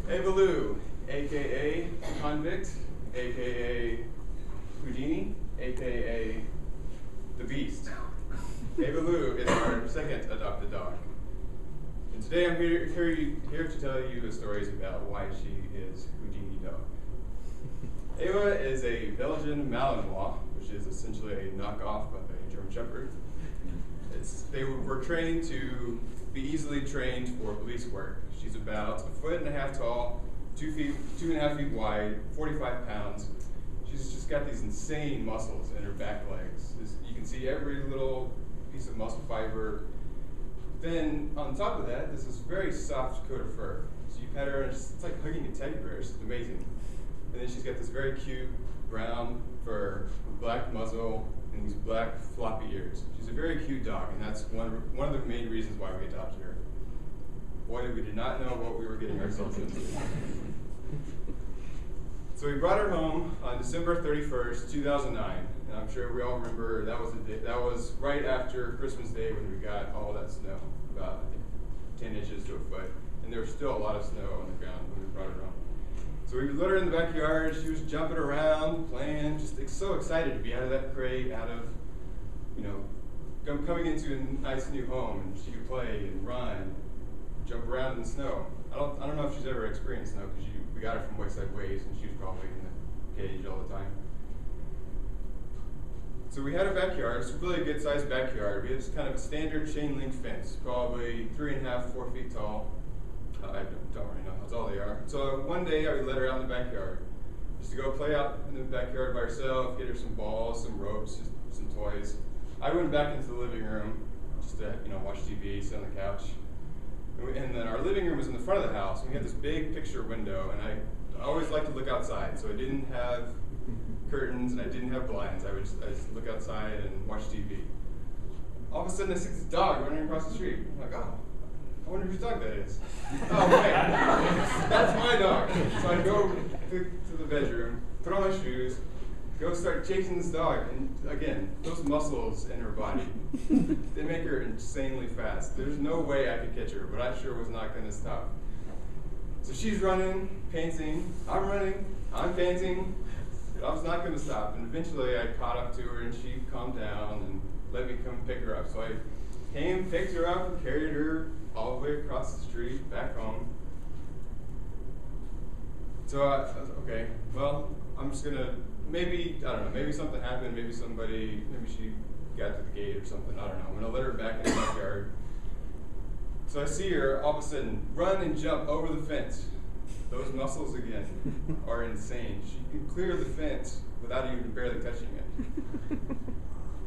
Ava Lou, aka Convict, aka Houdini, aka the Beast. Ava Lou is our second adopted dog. And today I'm here to tell you the stories about why she is Houdini dog. Ava is a Belgian Malinois, which is essentially a knockoff of a German Shepherd. They were trained to be easily trained for police work. She's about 1.5 feet tall, 2.5 feet wide, 45 pounds. She's just got these insane muscles in her back legs. You can see every little piece of muscle fiber. Then on top of that, there's this very soft coat of fur. So you pet her and it's like hugging a teddy bear. It's amazing. And then she's got this very cute brown fur, black muzzle, and these black floppy ears. She's a very cute dog, and that's one of the main reasons why we adopted her. Boy, we did not know what we were getting ourselves into. So we brought her home on December 31st, 2009. And I'm sure we all remember that was right after Christmas Day when we got all that snow, about I think 10 inches to a foot. And there was still a lot of snow on the ground when we brought her home. So we let her in the backyard. She was jumping around, playing, just so excited to be out of that crate, coming into a nice new home, and she could play and run, jump around in the snow. I don't know if she's ever experienced snow because we got her from Wayside Ways, and she was probably in the cage all the time. So we had a backyard. It's a really good sized backyard. We had just kind of a standard chain link fence, probably 3.5, 4 feet tall. I don't really know. That's all they are. So one day I would let her out in the backyard, just to go play out in the backyard by herself, get her some balls, some ropes, just some toys. I went back into the living room just to watch TV, sit on the couch. And then our living room was in the front of the house. And we had this big picture window, and I always liked to look outside. So I didn't have curtains and I didn't have blinds. I just look outside and watch TV. All of a sudden I see this dog running across the street. I'm like, oh, I wonder whose dog that is. Oh, wait, that's my dog. So I go to the bedroom, put on my shoes, go start chasing this dog. And again, those muscles in her body, they make her insanely fast. There's no way I could catch her, but I sure was not going to stop. So she's running, panting, I'm running, I'm panting. I was not going to stop. And eventually I caught up to her and she calmed down and let me come pick her up. So I came, picked her up, and carried her all the way across the street, back home. So I was, okay, well, I'm just gonna, maybe something happened, maybe she got to the gate or something, I don't know. I'm gonna let her back in the backyard. So I see her all of a sudden run and jump over the fence. Those muscles again are insane. She can clear the fence without even barely touching it.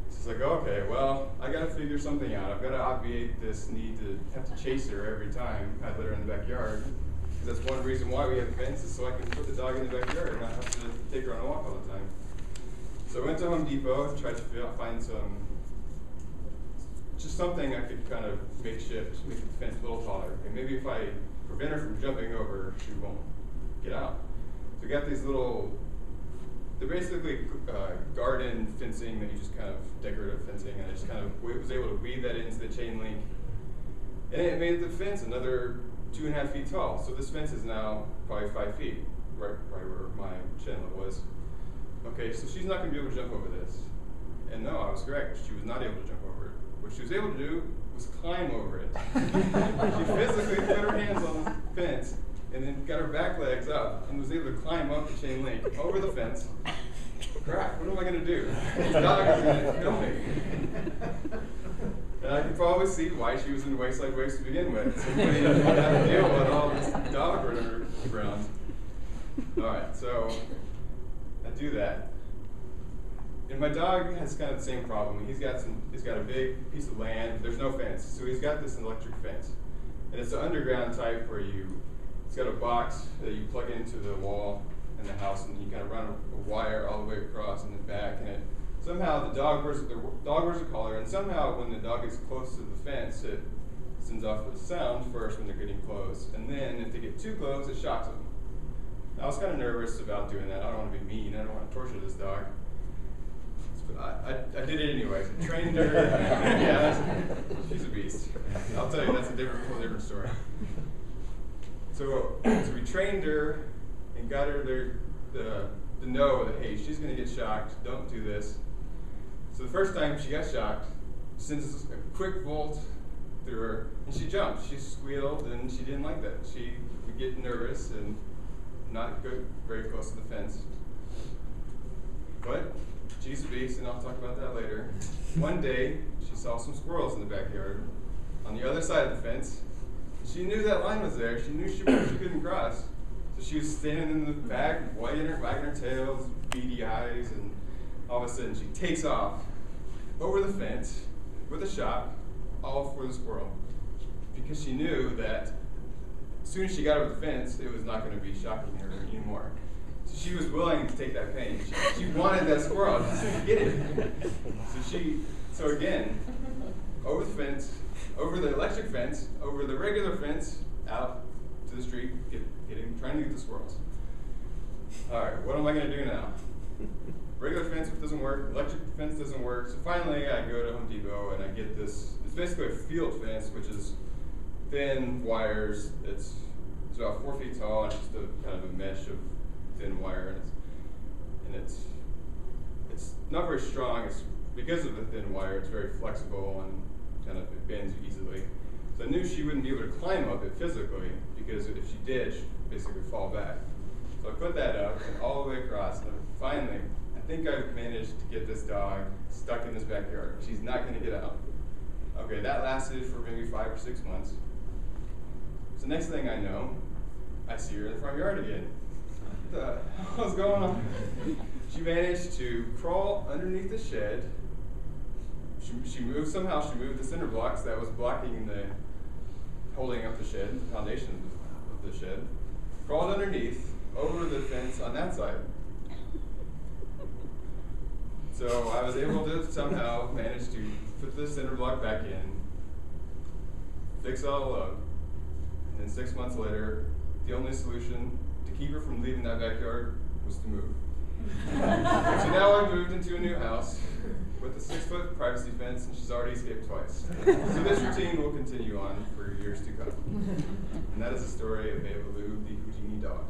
It's like, okay, well, I gotta figure something out. I've gotta obviate this need to have to chase her every time I let her in the backyard. Because that's one reason why we have fences, so I can put the dog in the backyard and not have to take her on a walk all the time. So I went to Home Depot, tried to find just something I could kind of makeshift, make the fence a little taller. Okay, maybe if I prevent her from jumping over, she won't get out. So we got these they're basically garden fencing that you just kind of decorative fencing, and I just kind of was able to weave that into the chain link. And it made the fence another 2.5 feet tall. So this fence is now probably 5 feet, right where my chin level was. Okay, so she's not going to be able to jump over this. And no, I was correct. She was not able to jump over it. What she was able to do was climb over it. She physically put her hands on the fence and then got her back legs up and was able to climb up the chain link over the fence. Crap, what am I going to do? This dog is going to kill me. And I could probably see why she was in Wayside Ways to begin with. Somebody didn't want to have to deal with all this dog running around. All right, so I do that. And my dog has kind of the same problem. He's got a big piece of land. There's no fence, so he's got this electric fence, and it's an underground type where it's got a box that you plug into the wall in the house, and you kind of run a wire all the way across and then back, and somehow the dog wears a collar, and somehow when the dog gets close to the fence, it sends off a sound first when they're getting close, and then if they get too close, it shocks them. I was kind of nervous about doing that. I don't want to be mean. I don't want to torture this dog. I did it anyways. I trained her. Yeah, she's a beast. I'll tell you, that's a different story. So we trained her and got her to know that, hey, she's going to get shocked. Don't do this. So the first time she got shocked, she sends a quick volt through her, and she jumped. She squealed, and she didn't like that. She would get nervous and not go very close to the fence. But she's a beast, and I'll talk about that later. One day, she saw some squirrels in the backyard on the other side of the fence. She knew that line was there. She knew she couldn't cross. So she was standing in the back, wagging her tail, beady eyes, and all of a sudden she takes off over the fence with a shock, all for the squirrel. Because she knew that as soon as she got over the fence, it was not going to be shocking her anymore. So she was willing to take that pain. She wanted that squirrel to get it. So again, over the fence, over the electric fence, over the regular fence, out to the street, trying to get the squirrels. All right, what am I going to do now? Regular fence doesn't work, electric fence doesn't work, so finally I go to Home Depot and I get this. It's basically a field fence, which is thin wires. It's about 4 feet tall, and it's just a kind of a mesh of thin wire, and it's not very strong. It's because of the thin wire. It's very flexible and kind of it bends easily. So I knew she wouldn't be able to climb up it physically, because if she did, she'd basically fall back. So I put that up and all the way across, and finally, I think I've managed to get this dog stuck in this backyard. She's not going to get out. Okay, that lasted for maybe 5 or 6 months. So next thing I know, I see her in the front yard again. What the hell's going on? She managed to crawl underneath the shed. She moved the cinder blocks that was blocking holding up the shed, the foundation of the shed. Crawled underneath, over the fence on that side. So I was able to somehow manage to put the cinder block back in, fix it all up, and then 6 months later, the only solution to keep her from leaving that backyard was to move. So now I've moved into a new house with a 6-foot privacy fence, and she's already escaped twice. So this routine will continue on for years to come. And that is the story of Eva Lou, the Houdini dog.